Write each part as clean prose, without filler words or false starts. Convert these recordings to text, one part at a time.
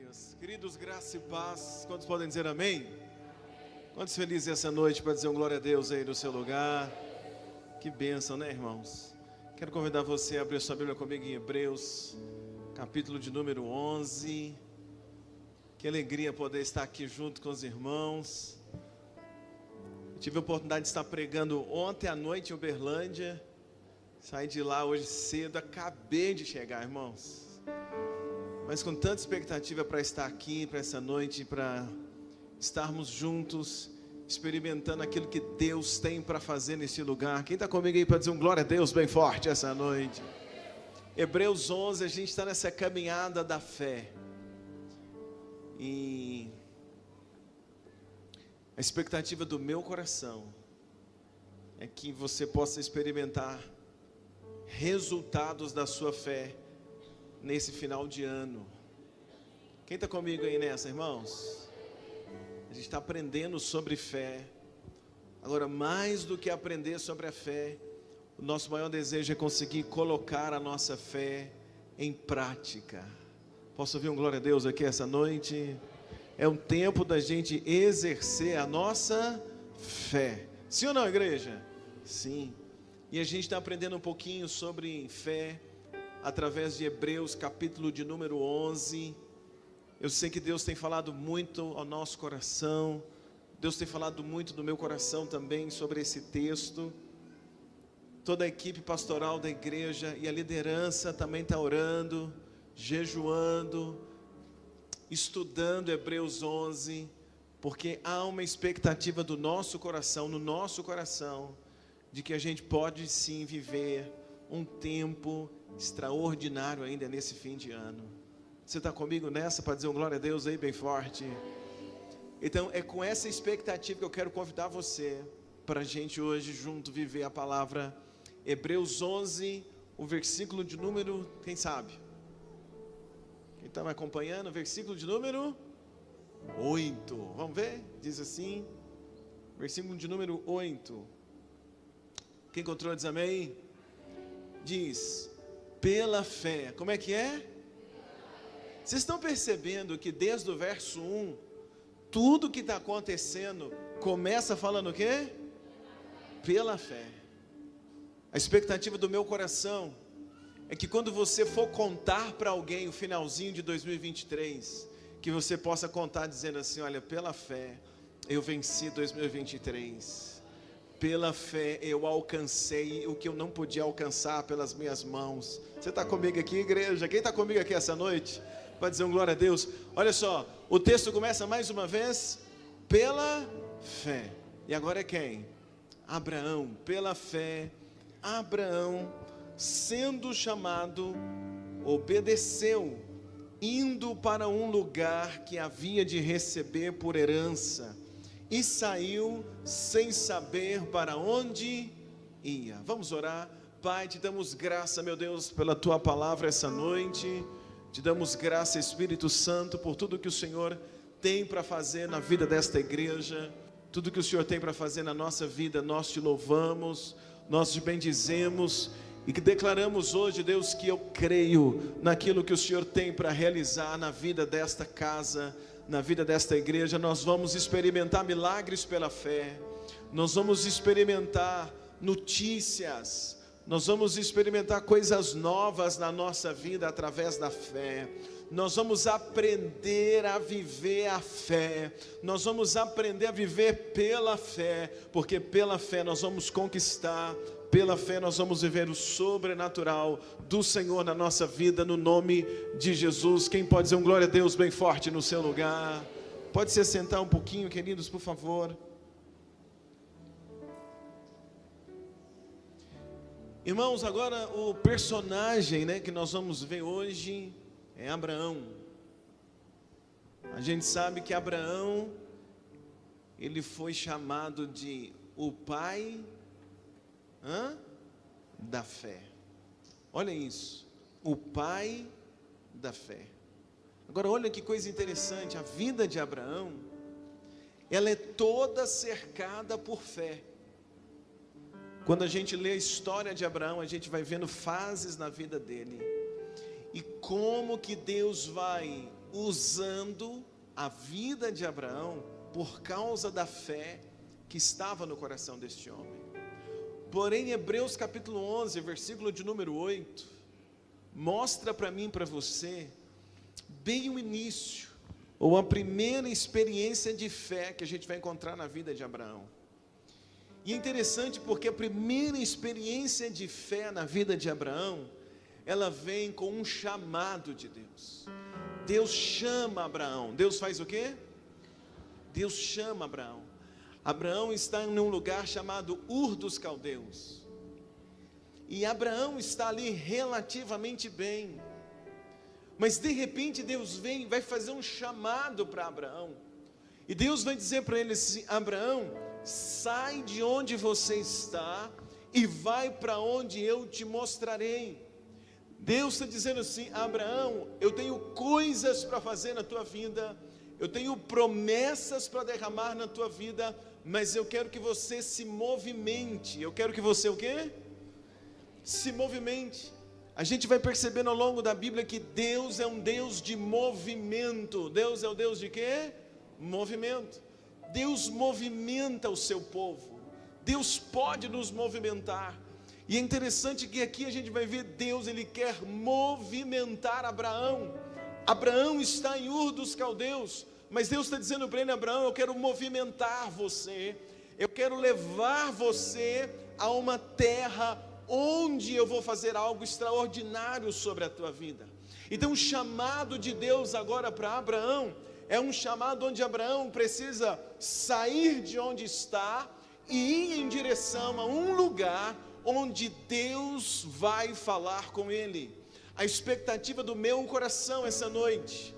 Deus. Queridos, graça e paz. Quantos podem dizer amém? Quantos felizes essa noite para dizer um glória a Deus aí no seu lugar? Que bênção, né, irmãos? Quero convidar você a abrir sua Bíblia comigo em Hebreus, capítulo de número 11. Que alegria poder estar aqui junto com os irmãos. Eu tive a oportunidade de estar pregando ontem à noite em Uberlândia. Saí de lá hoje cedo, acabei de chegar, irmãos. Mas com tanta expectativa para estar aqui, para essa noite, para estarmos juntos, experimentando aquilo que Deus tem para fazer nesse lugar. Quem está comigo aí para dizer um glória a Deus bem forte essa noite? Hebreus 11, a gente está nessa caminhada da fé. E a expectativa do meu coração é que você possa experimentar resultados da sua fé nesse final de ano. Quem está comigo aí nessa, irmãos? A gente está aprendendo sobre fé. Agora, mais do que aprender sobre a fé, o nosso maior desejo é conseguir colocar a nossa fé em prática. Posso ouvir um glória a Deus aqui essa noite? É um tempo da gente exercer a nossa fé. Sim ou não, igreja? Sim. E a gente está aprendendo um pouquinho sobre fé através de Hebreus, capítulo de número 11. Eu sei que Deus tem falado muito ao nosso coração. Deus tem falado muito no meu coração também sobre esse texto. Toda a equipe pastoral da igreja e a liderança também está orando, jejuando, estudando Hebreus 11, porque há uma expectativa do nosso coração, no nosso coração, de que a gente pode sim viver um tempo extraordinário ainda nesse fim de ano. Você está comigo nessa para dizer um glória a Deus aí bem forte? Então é com essa expectativa que eu quero convidar você para a gente hoje junto viver a palavra. Hebreus 11, o versículo de número, quem sabe? Quem está me acompanhando? Versículo de número 8, vamos ver? Diz assim, versículo de número 8. Quem encontrou diz amém? Diz, pela fé, como é que é? Vocês estão percebendo que desde o verso 1, tudo que está acontecendo, começa falando o quê? Pela fé. A expectativa do meu coração é que quando você for contar para alguém o finalzinho de 2023, que você possa contar dizendo assim, olha, pela fé, eu venci 2023. Pela fé eu alcancei o que eu não podia alcançar pelas minhas mãos. Você está comigo aqui, igreja? Quem está comigo aqui essa noite? Para dizer um glória a Deus. Olha só, o texto começa mais uma vez, pela fé. E agora é quem? Abraão. Pela fé, Abraão, sendo chamado, obedeceu, indo para um lugar que havia de receber por herança. E saiu sem saber para onde ia. Vamos orar. Pai, te damos graça, meu Deus, pela tua palavra essa noite. Te damos graça, Espírito Santo, por tudo que o Senhor tem para fazer na vida desta igreja. Tudo que o Senhor tem para fazer na nossa vida, nós te louvamos, nós te bendizemos. E que declaramos hoje, Deus, que eu creio naquilo que o Senhor tem para realizar na vida desta casa, na vida desta igreja. Nós vamos experimentar milagres pela fé, nós vamos experimentar notícias, nós vamos experimentar coisas novas na nossa vida através da fé. Nós vamos aprender a viver a fé, nós vamos aprender a viver pela fé, porque pela fé nós vamos conquistar, pela fé nós vamos viver o sobrenatural do Senhor na nossa vida, no nome de Jesus. Quem pode dizer um glória a Deus bem forte no seu lugar? Pode se assentar um pouquinho, queridos, por favor. Irmãos, agora o personagem, que nós vamos ver hoje é Abraão. A gente sabe que Abraão, ele foi chamado de o pai da fé. Olha isso, o pai da fé. Agora olha que coisa interessante, a vida de Abraão, ela é toda cercada por fé. Quando a gente lê a história de Abraão, a gente vai vendo fases na vida dele. E como que Deus vai usando a vida de Abraão por causa da fé que estava no coração deste homem. Porém, Hebreus capítulo 11, versículo de número 8, mostra para mim e para você, bem o início, ou a primeira experiência de fé que a gente vai encontrar na vida de Abraão. E é interessante porque a primeira experiência de fé na vida de Abraão, ela vem com um chamado de Deus. Deus chama Abraão. Deus faz o quê? Deus chama Abraão. Abraão está em um lugar chamado Ur dos Caldeus. E Abraão está ali relativamente bem. Mas de repente Deus vem, vai fazer um chamado para Abraão. E Deus vai dizer para ele assim: Abraão, sai de onde você está e vai para onde eu te mostrarei. Deus está dizendo assim: Abraão, eu tenho coisas para fazer na tua vida, eu tenho promessas para derramar na tua vida, mas eu quero que você se movimente. Eu quero que você o quê? Se movimente. A gente vai percebendo ao longo da Bíblia que Deus é um Deus de movimento. Deus é o Deus de quê? Movimento. Deus movimenta o seu povo. Deus pode nos movimentar. E é interessante que aqui a gente vai ver Deus, Ele quer movimentar Abraão. Abraão está em Ur dos Caldeus, mas Deus está dizendo para ele: Abraão, eu quero movimentar você, eu quero levar você a uma terra onde eu vou fazer algo extraordinário sobre a tua vida. Então o chamado de Deus agora para Abraão, é um chamado onde Abraão precisa sair de onde está e ir em direção a um lugar onde Deus vai falar com ele. A expectativa do meu coração essa noite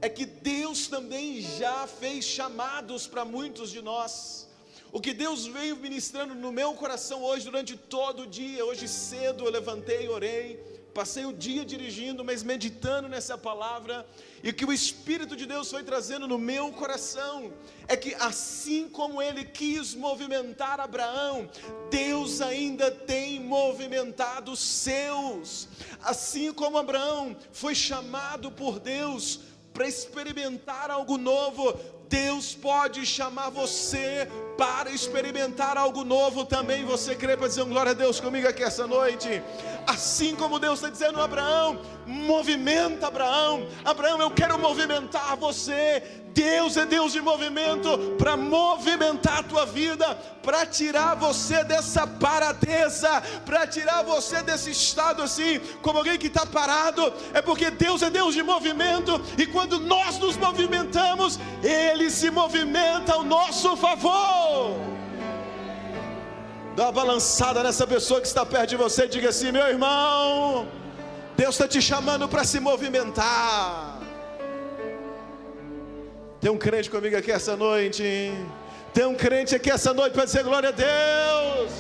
é que Deus também já fez chamados para muitos de nós. O que Deus veio ministrando no meu coração hoje, durante todo o dia. Hoje cedo eu levantei, orei, passei o dia dirigindo, mas meditando nessa palavra. E o que o Espírito de Deus foi trazendo no meu coração é que assim como Ele quis movimentar Abraão, Deus ainda tem movimentado os seus. Assim como Abraão foi chamado por Deus para experimentar algo novo, Deus pode chamar você para experimentar algo novo também. Você crê para dizer glória a Deus comigo aqui essa noite? Assim como Deus está dizendo a Abraão: movimenta Abraão. Abraão, eu quero movimentar você. Deus é Deus de movimento, para movimentar a tua vida, para tirar você dessa paradeza, para tirar você desse estado assim, como alguém que está parado. É porque Deus é Deus de movimento, e quando nós nos movimentamos, Ele se movimenta ao nosso favor. Dá uma balançada nessa pessoa que está perto de você, diga assim: meu irmão, Deus está te chamando para se movimentar. Tem um crente comigo aqui essa noite? Tem um crente aqui essa noite para dizer glória a Deus?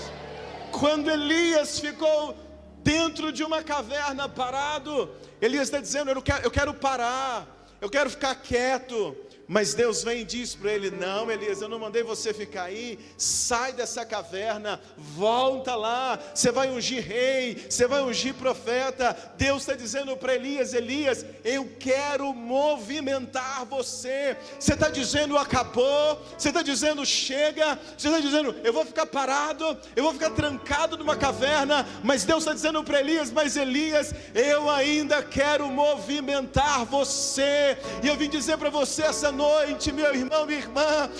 Quando Elias ficou dentro de uma caverna parado, Elias está dizendo: eu quero parar, eu quero ficar quieto. Mas Deus vem e diz para ele: não, Elias, eu não mandei você ficar aí, sai dessa caverna, volta lá, você vai ungir rei, você vai ungir profeta. Deus está dizendo para Elias: Elias, eu quero movimentar você. Você está dizendo acabou, você está dizendo chega, você está dizendo eu vou ficar parado, eu vou ficar trancado numa caverna. Mas Deus está dizendo para Elias: mas Elias, eu ainda quero movimentar você. E eu vim dizer para você essa noite, meu irmão, minha irmã,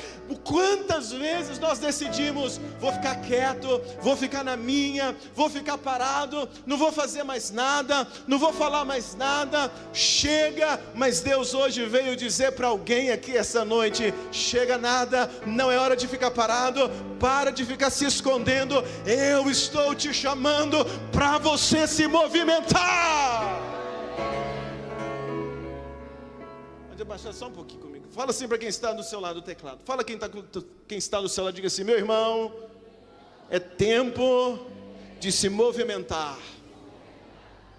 quantas vezes nós decidimos: vou ficar quieto, vou ficar na minha, vou ficar parado, não vou fazer mais nada, não vou falar mais nada, chega. Mas Deus hoje veio dizer para alguém aqui essa noite: chega nada, não é hora de ficar parado, para de ficar se escondendo, eu estou te chamando para você se movimentar. Pode abaixar só um pouquinho comigo. Fala assim para quem está do seu lado do teclado. Fala quem está do seu lado, diga assim: meu irmão, é tempo de se movimentar.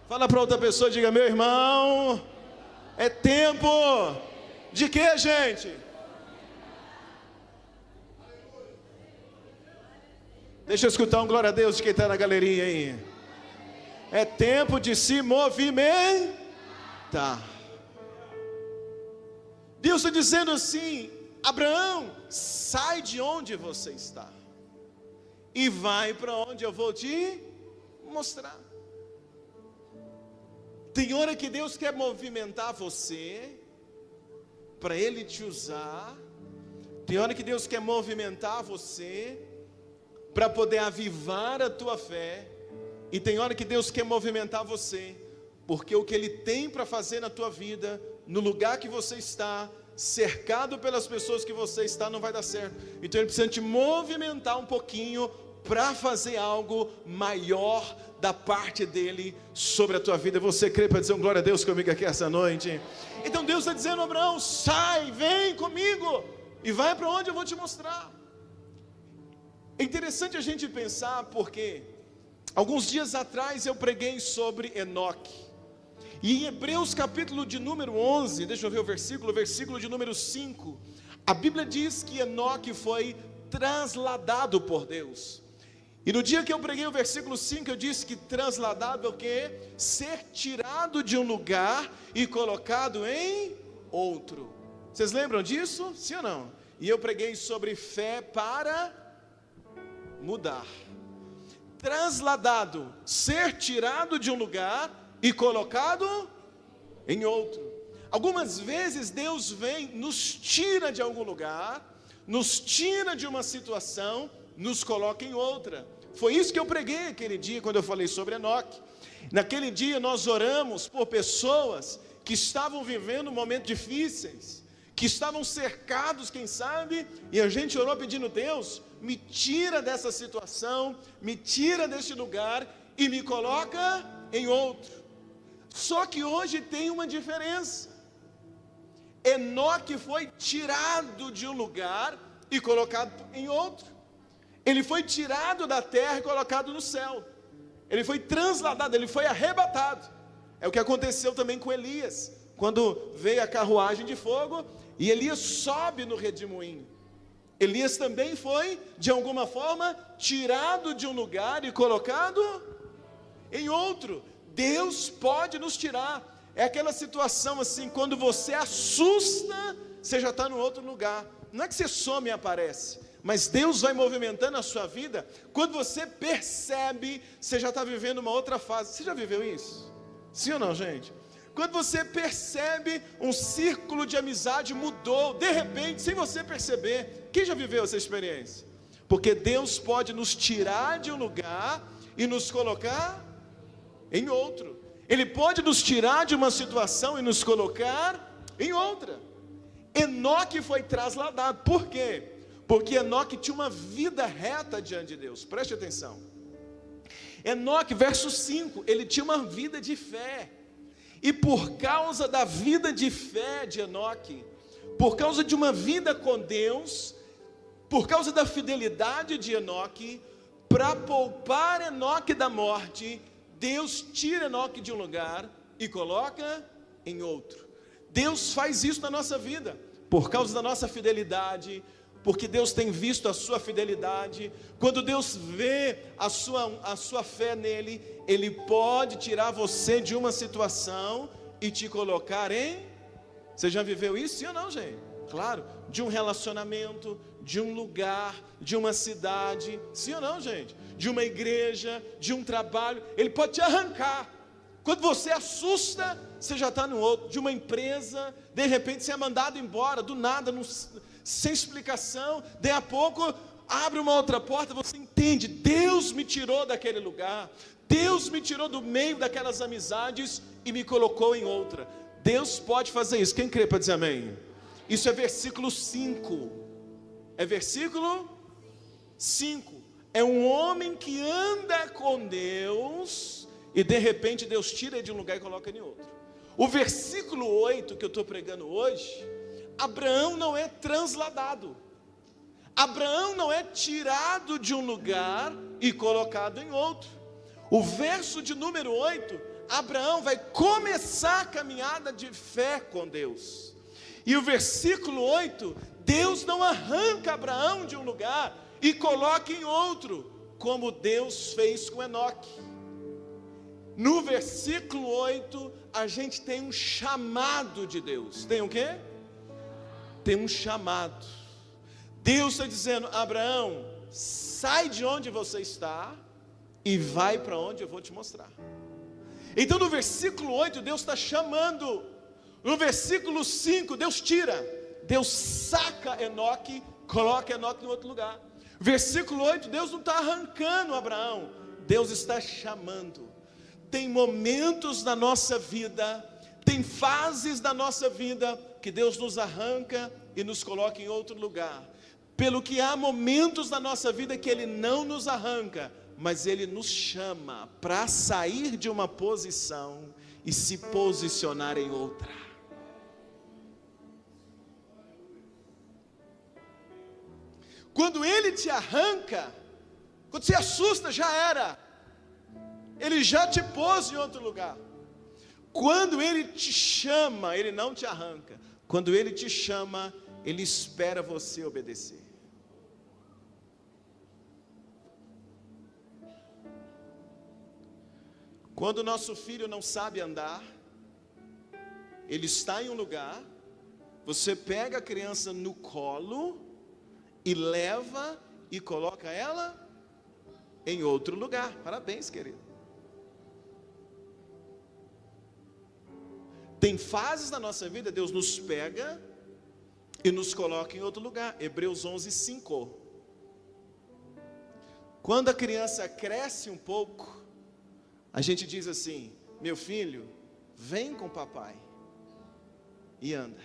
Fala para outra pessoa, diga: meu irmão, é tempo de quê, gente? Deixa eu escutar um glória a Deus de quem está na galeria aí. É tempo de se movimentar. Deus está dizendo assim: Abraão, sai de onde você está e vai para onde eu vou te mostrar. Tem hora que Deus quer movimentar você para Ele te usar. Tem hora que Deus quer movimentar você para poder avivar a tua fé. E tem hora que Deus quer movimentar você porque o que Ele tem para fazer na tua vida, no lugar que você está, cercado pelas pessoas que você está, não vai dar certo. Então Ele precisa te movimentar um pouquinho para fazer algo maior da parte dEle sobre a tua vida. Você crê para dizer um glória a Deus comigo aqui essa noite? Então Deus está dizendo: Abraão, sai, vem comigo e vai para onde eu vou te mostrar. É interessante a gente pensar, porque alguns dias atrás eu preguei sobre Enoque. E em Hebreus capítulo de número 11, deixa eu ver o versículo de número 5, a Bíblia diz que Enoque foi transladado por Deus. E no dia que eu preguei o versículo 5, eu disse que transladado é o quê? Ser tirado de um lugar e colocado em outro. Vocês lembram disso? Sim ou não? E eu preguei sobre fé para mudar. Transladado, ser tirado de um lugar e colocado em outro. Algumas vezes Deus vem, nos tira de algum lugar, nos tira de uma situação, nos coloca em outra. Foi isso que eu preguei aquele dia, quando eu falei sobre Enoque. Naquele dia nós oramos por pessoas que estavam vivendo momentos difíceis, que estavam cercados, quem sabe, e a gente orou pedindo: Deus, me tira dessa situação, me tira deste lugar e me coloca em outro. Só que hoje tem uma diferença. Enoque foi tirado de um lugar e colocado em outro. Ele foi tirado da terra e colocado no céu. Ele foi transladado, ele foi arrebatado. É o que aconteceu também com Elias, quando veio a carruagem de fogo e Elias sobe no redemoinho. Elias também foi, de alguma forma, tirado de um lugar e colocado em outro. Deus pode nos tirar. É aquela situação assim, quando você assusta, você já está no outro lugar. Não é que você some e aparece, mas Deus vai movimentando a sua vida. Quando você percebe, você já está vivendo uma outra fase. Você já viveu isso? Sim ou não, gente? Quando você percebe, um círculo de amizade mudou, de repente, sem você perceber. Quem já viveu essa experiência? Porque Deus pode nos tirar de um lugar e nos colocar em outro. Ele pode nos tirar de uma situação e nos colocar em outra. Enoque foi trasladado. Por quê? Porque Enoque tinha uma vida reta diante de Deus. Preste atenção. Enoque, verso 5, ele tinha uma vida de fé. E por causa da vida de fé de Enoque, por causa de uma vida com Deus, por causa da fidelidade de Enoque, para poupar Enoque da morte, Deus tira Enoque de um lugar e coloca em outro. Deus faz isso na nossa vida, por causa da nossa fidelidade, porque Deus tem visto a sua fidelidade. Quando Deus vê a sua fé nele, Ele pode tirar você de uma situação e te colocar em... Você já viveu isso, sim ou não, gente? Claro, de um relacionamento, de um lugar, de uma cidade, sim ou não, gente? De uma igreja, de um trabalho. Ele pode te arrancar. Quando você assusta, você já está no outro. De uma empresa, de repente você é mandado embora, do nada, sem explicação. Daí a pouco abre uma outra porta, você entende: Deus me tirou daquele lugar, Deus me tirou do meio daquelas amizades e me colocou em outra. Deus pode fazer isso. Quem crê para dizer amém? Isso é versículo 5. É versículo 5. É um homem que anda com Deus e de repente Deus tira ele de um lugar e coloca ele em outro. O versículo 8 que eu estou pregando hoje, Abraão não é transladado. Abraão não é tirado de um lugar e colocado em outro. O verso de número 8, Abraão vai começar a caminhada de fé com Deus. E o versículo 8, Deus não arranca Abraão de um lugar e coloca em outro, como Deus fez com Enoque. No versículo 8, a gente tem um chamado de Deus. Tem o quê? tem um chamado. Deus está dizendo: Abraão, sai de onde você está e vai para onde eu vou te mostrar. Então no versículo 8 Deus está chamando. No versículo 5 Deus saca Enoque, coloca Enoque em outro lugar. Versículo 8, Deus não está arrancando Abraão, Deus está chamando. Tem momentos da nossa vida, tem fases da nossa vida que Deus nos arranca e nos coloca em outro lugar. Pelo que há momentos da nossa vida que Ele não nos arranca, mas Ele nos chama para sair de uma posição e se posicionar em outra. Quando Ele te arranca, quando se assusta, já era. Ele já te pôs em outro lugar. Quando Ele te chama, Ele não te arranca. Quando Ele te chama, Ele espera você obedecer. Quando o nosso filho não sabe andar, ele está em um lugar, você pega a criança no colo e leva e coloca ela em outro lugar. Parabéns, querido. Tem fases na nossa vida, Deus nos pega e nos coloca em outro lugar. Hebreus 11:5. Quando a criança cresce um pouco, a gente diz assim: meu filho, vem com o papai e anda.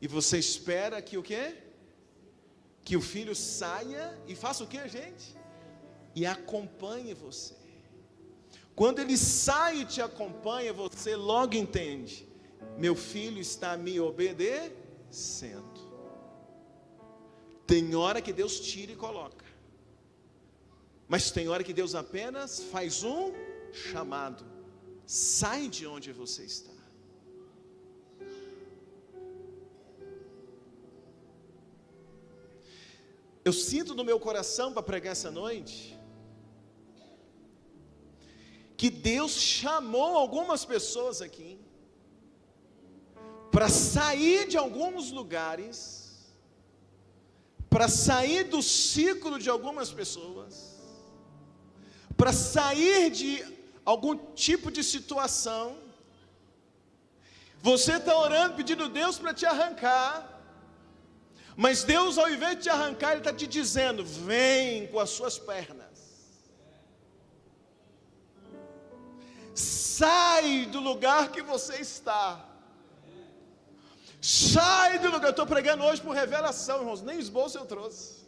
E você espera que o quê? Que o filho saia e faça o quê, gente? E acompanhe você. Quando ele sai e te acompanha, você logo entende: meu filho está me obedecendo. Tem hora que Deus tira e coloca, mas tem hora que Deus apenas faz um chamado: sai de onde você está. Eu sinto no meu coração para pregar essa noite que Deus chamou algumas pessoas aqui para sair de alguns lugares, para sair do ciclo de algumas pessoas, para sair de algum tipo de situação. Você está orando, pedindo a Deus para te arrancar, mas Deus, ao invés de te arrancar, Ele está te dizendo: vem com as suas pernas, sai do lugar que você está, sai do lugar. Eu estou pregando hoje por revelação, irmãos, nem esboço eu trouxe.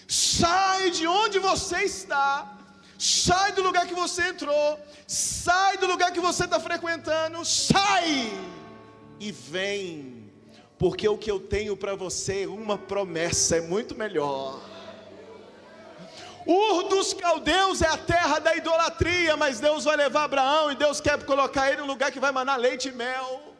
Sai de onde você está, sai do lugar que você entrou, sai do lugar que você está frequentando, sai e vem, porque o que eu tenho para você, uma promessa, é muito melhor. Ur dos Caldeus é a terra da idolatria, mas Deus vai levar Abraão e Deus quer colocar ele num lugar que vai manar leite e mel.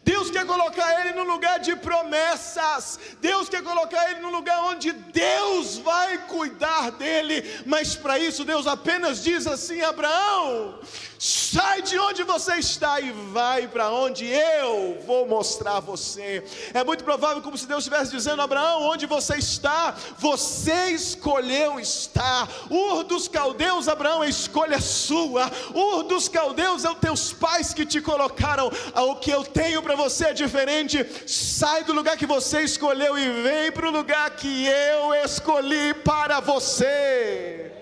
Deus quer colocar ele num lugar de promessas. Deus quer colocar ele num lugar onde Deus vai cuidar dele. Mas para isso Deus apenas diz assim: Abraão, sai de onde você está e vai para onde eu vou mostrar a você. É muito provável como se Deus estivesse dizendo: Abraão, onde você está, você escolheu estar. Ur dos Caldeus, Abraão, é escolha sua. Ur dos Caldeus é os teus pais que te colocaram. O que eu tenho para você é diferente. Sai do lugar que você escolheu e vem para o lugar que eu escolhi para você.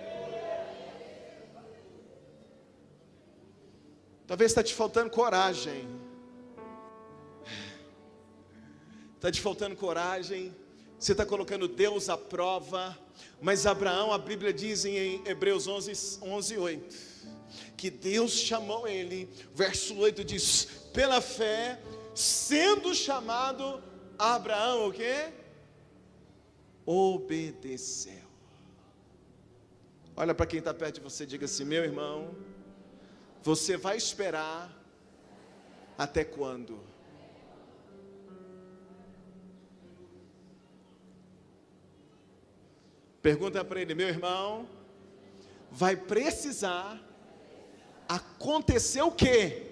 Talvez está te faltando coragem. Está te faltando coragem. Você está colocando Deus à prova. Mas Abraão, a Bíblia diz em Hebreus 11:8, que Deus chamou ele. Verso 8 diz: pela fé, sendo chamado, Abraão o quê? Obedeceu. Olha para quem está perto de você e diga assim: meu irmão, você vai esperar até quando? Pergunta para ele: meu irmão, vai precisar acontecer o quê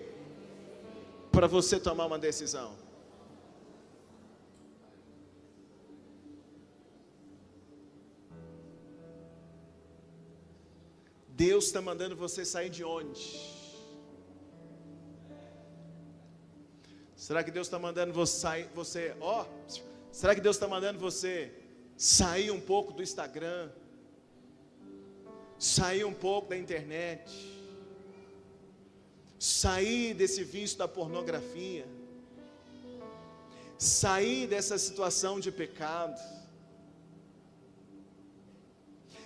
para você tomar uma decisão? Deus está mandando você sair de onde? Será que Deus está mandando será que Deus está mandando você sair um pouco do Instagram? Sair um pouco da internet? Sair desse vício da pornografia? Sair dessa situação de pecado?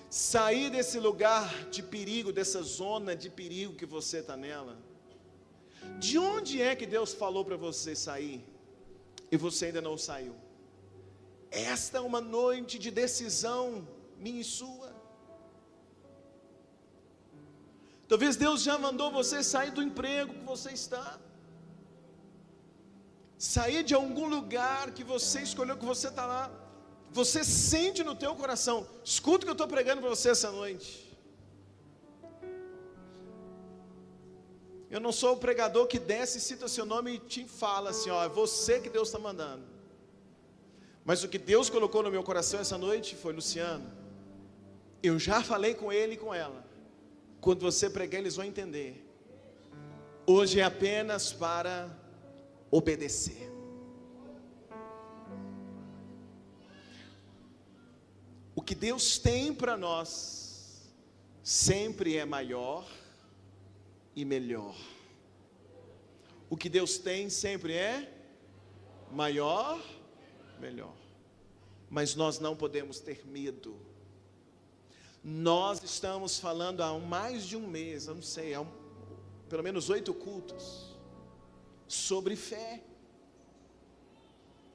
Sair desse lugar de perigo, dessa zona de perigo que você está nela? De onde é que Deus falou para você sair e você ainda não saiu? Esta é uma noite de decisão minha e sua. Talvez Deus já mandou você sair do emprego que você está, sair de algum lugar que você escolheu, que você está lá. Você sente no teu coração. Escuta o que eu estou pregando para você essa noite. Eu não sou o pregador que desce, cita seu nome e te fala assim, ó, é você que Deus está mandando. Mas o que Deus colocou no meu coração essa noite foi: Luciano, eu já falei com ele e com ela. Quando você pregar, eles vão entender. Hoje é apenas para obedecer. O que Deus tem para nós sempre é maior e melhor. O que Deus tem sempre é maior, melhor. Mas nós não podemos ter medo. Nós estamos falando há mais de um mês, eu não sei, pelo menos 8 cultos, sobre fé.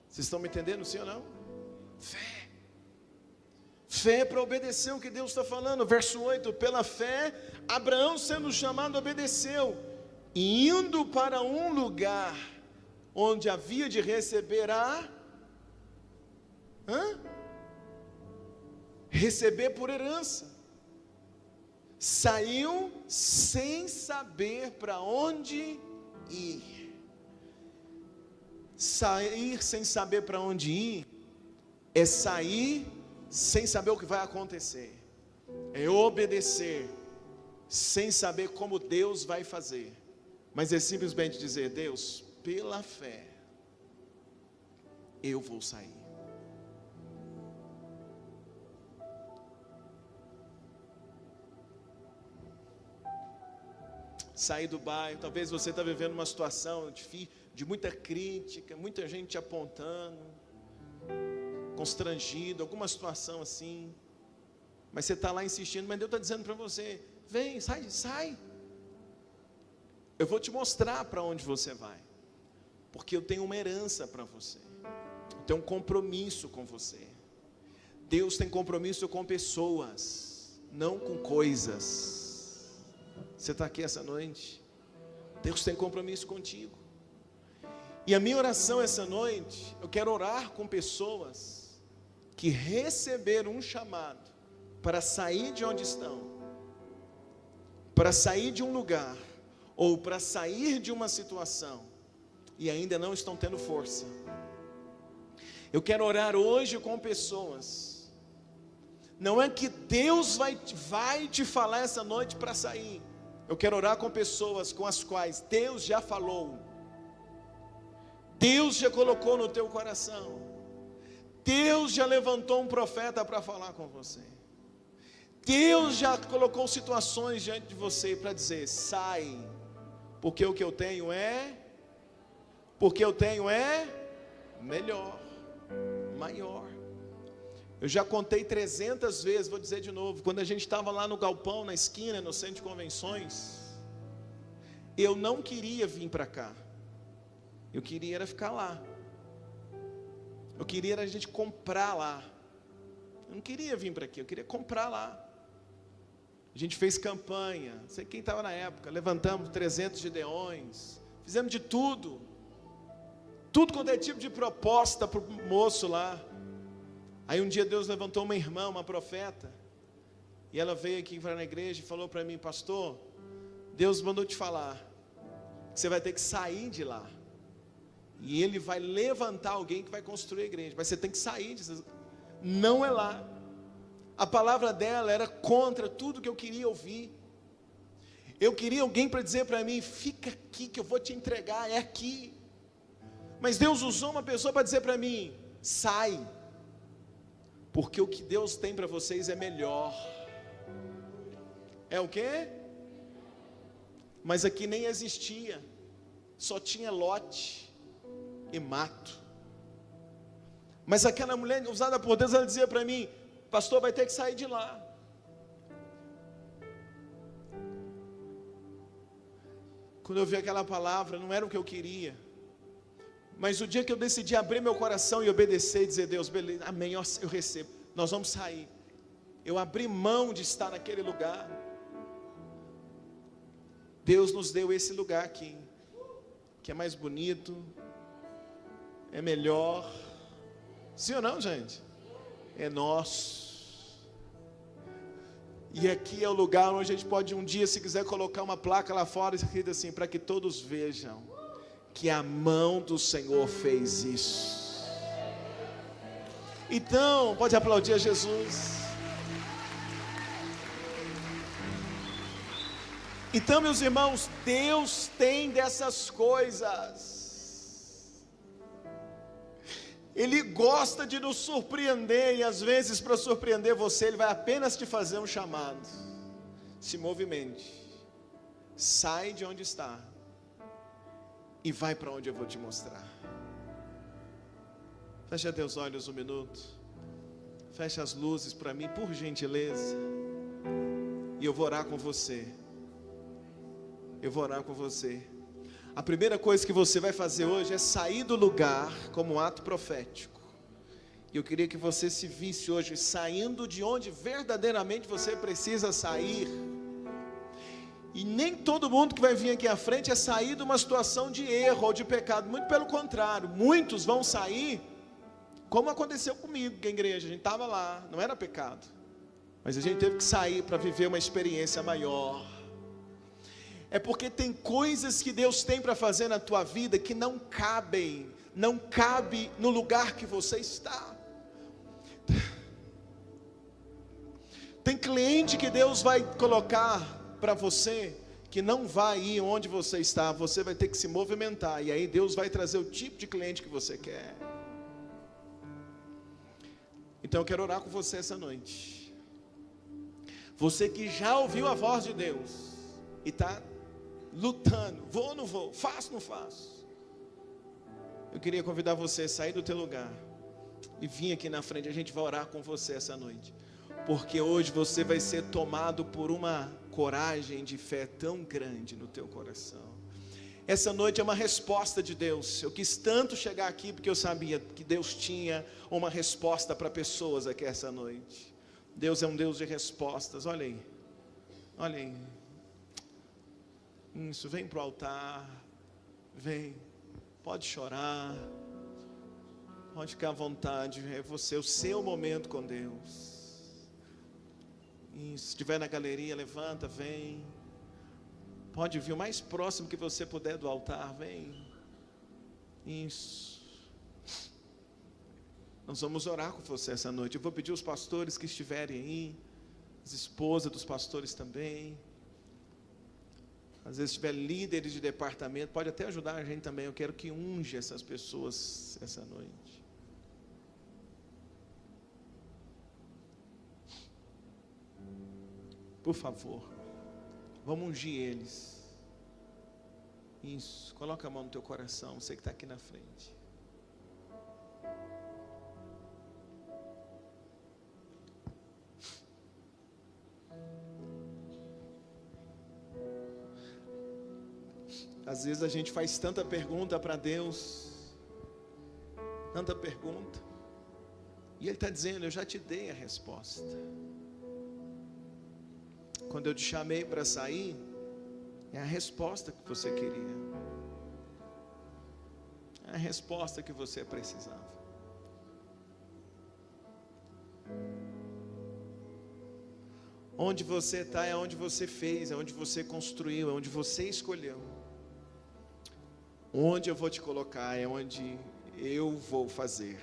Vocês estão me entendendo, sim ou não? Fé. Fé para obedecer o que Deus está falando. Verso 8: pela fé, Abraão, sendo chamado, obedeceu, indo para um lugar onde havia de receber receber por herança. Saiu sem saber para onde ir. Sair sem saber para onde ir é sair sem saber o que vai acontecer. É obedecer sem saber como Deus vai fazer. Mas é simplesmente dizer: Deus, pela fé eu vou sair. Sair do bairro. Talvez você está vivendo uma situação de muita crítica, muita gente te apontando, constrangido, alguma situação assim, mas você está lá insistindo. Mas Deus está dizendo para você: vem, sai, eu vou te mostrar para onde você vai, porque eu tenho uma herança para você, eu tenho um compromisso com você. Deus tem compromisso com pessoas, não com coisas. Você está aqui essa noite, Deus tem compromisso contigo. E a minha oração essa noite, eu quero orar com pessoas que receberam um chamado para sair de onde estão, para sair de um lugar, ou para sair de uma situação, e ainda não estão tendo força. Eu quero orar hoje com pessoas. Não é que Deus vai te falar essa noite para sair. Eu quero orar com pessoas com as quais Deus já falou, Deus já colocou no teu coração, Deus já levantou um profeta para falar com você, Deus já colocou situações diante de você para dizer: sai, porque o que eu tenho é melhor, maior. Eu já contei 300 vezes, vou dizer de novo. Quando a gente estava lá no galpão, na esquina, no centro de convenções, eu não queria vir para cá. Eu queria era ficar lá. Eu queria era a gente comprar lá. Eu não queria vir para aqui, eu queria comprar lá. A gente fez campanha, não sei quem estava na época, levantamos 300 gideões, fizemos de tudo quanto é tipo de proposta para o moço lá. Aí um dia Deus levantou uma irmã, uma profeta, e ela veio aqui na igreja e falou para mim: pastor, Deus mandou te falar que você vai ter que sair de lá, e Ele vai levantar alguém que vai construir a igreja, mas você tem que sair disso. Não é lá. A palavra dela era contra tudo que eu queria ouvir. Eu queria alguém para dizer para mim: fica aqui que eu vou te entregar, é aqui. Mas Deus usou uma pessoa para dizer para mim: sai, porque o que Deus tem para vocês é melhor. É o quê? Mas aqui nem existia, só tinha lote e mato. Mas aquela mulher usada por Deus, ela dizia para mim: pastor, vai ter que sair de lá. Quando eu vi aquela palavra, não era o que eu queria. Mas o dia que eu decidi abrir meu coração e obedecer e dizer: Deus, beleza, amém, eu recebo, nós vamos sair. Eu abri mão de estar naquele lugar. Deus nos deu esse lugar aqui, que é mais bonito, é melhor. Sim ou não, gente? É nosso. E aqui é o lugar onde a gente pode um dia, se quiser, colocar uma placa lá fora escrita assim: para que todos vejam que a mão do Senhor fez isso. Então, pode aplaudir a Jesus. Então, meus irmãos, Deus tem dessas coisas. Ele gosta de nos surpreender, e às vezes, para surpreender você, Ele vai apenas te fazer um chamado. Se movimente, sai de onde está e vai para onde eu vou te mostrar. Feche teus olhos um minuto, feche as luzes para mim, por gentileza, e eu vou orar com você. Eu vou orar com você. A primeira coisa que você vai fazer hoje é sair do lugar como um ato profético. E eu queria que você se visse hoje saindo de onde verdadeiramente você precisa sair. E nem todo mundo que vai vir aqui à frente é sair de uma situação de erro ou de pecado. Muito pelo contrário, muitos vão sair, como aconteceu comigo, que a igreja, a gente estava lá, não era pecado, mas a gente teve que sair para viver uma experiência maior. É porque tem coisas que Deus tem para fazer na tua vida que não cabe no lugar que você está. Tem cliente que Deus vai colocar para você que não vai ir onde você está, você vai ter que se movimentar, e aí Deus vai trazer o tipo de cliente que você quer. Então eu quero orar com você essa noite. Você que já ouviu a voz de Deus e está lutando, vou ou não vou, faço ou não faço. Eu queria convidar você a sair do teu lugar e vir aqui na frente. A gente vai orar com você essa noite, porque hoje você vai ser tomado por uma coragem de fé tão grande no teu coração. Essa noite é uma resposta de Deus. Eu quis tanto chegar aqui porque eu sabia que Deus tinha uma resposta para pessoas aqui essa noite. Deus é um Deus de respostas. Olha aí, olha aí. Isso, vem para o altar, vem, pode chorar, pode ficar à vontade, é você, o seu momento com Deus. Isso, se estiver na galeria, levanta, vem, pode vir o mais próximo que você puder do altar, vem. Isso, nós vamos orar com você essa noite. Eu vou pedir os pastores que estiverem aí, as esposas dos pastores também. Às vezes tiver líderes de departamento, pode até ajudar a gente também. Eu quero que unja essas pessoas essa noite. Por favor, vamos ungir eles. Isso, coloca a mão no teu coração, você que está aqui na frente. Às vezes a gente faz tanta pergunta para Deus, tanta pergunta, e Ele está dizendo: eu já te dei a resposta. Quando eu te chamei para sair, é a resposta que você queria, é a resposta que você precisava. Onde você está é onde você fez, é onde você construiu, é onde você escolheu. Onde eu vou te colocar é onde eu vou fazer.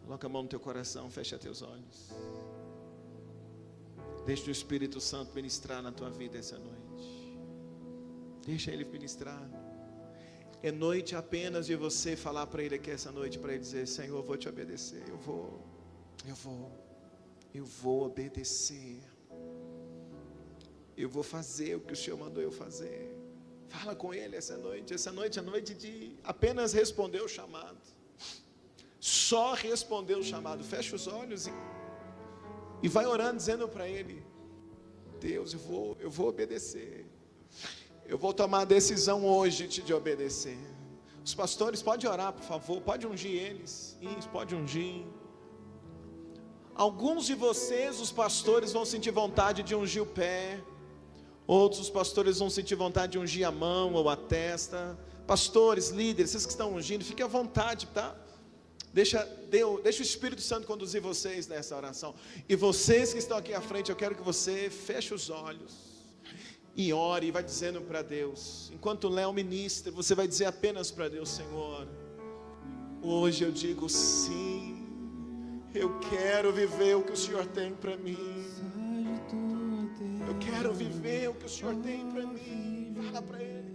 Coloca a mão no teu coração, fecha teus olhos. Deixa o Espírito Santo ministrar na tua vida essa noite. Deixa Ele ministrar. É noite apenas de você falar para Ele aqui essa noite, para Ele dizer: Senhor, eu vou te obedecer, eu vou obedecer. Eu vou fazer o que o Senhor mandou eu fazer. Fala com Ele essa noite é noite de apenas responder o chamado. Só responder o chamado. Fecha os olhos e vai orando, dizendo para Ele: Deus, eu vou obedecer. Eu vou tomar a decisão hoje de obedecer. Os pastores, pode orar, por favor. Pode ungir eles. Isso, pode ungir. Alguns de vocês, os pastores, vão sentir vontade de ungir o pé. Outros, os pastores, vão sentir vontade de ungir a mão ou a testa. Pastores, líderes, vocês que estão ungindo, fiquem à vontade, tá? Deixa o Espírito Santo conduzir vocês nessa oração. E vocês que estão aqui à frente, eu quero que você feche os olhos e ore, e vai dizendo para Deus. Enquanto o Léo ministra, você vai dizer apenas para Deus: Senhor, hoje eu digo sim. Eu quero viver o que o Senhor tem para mim. Eu quero viver o que o Senhor tem para mim. Fala para Ele.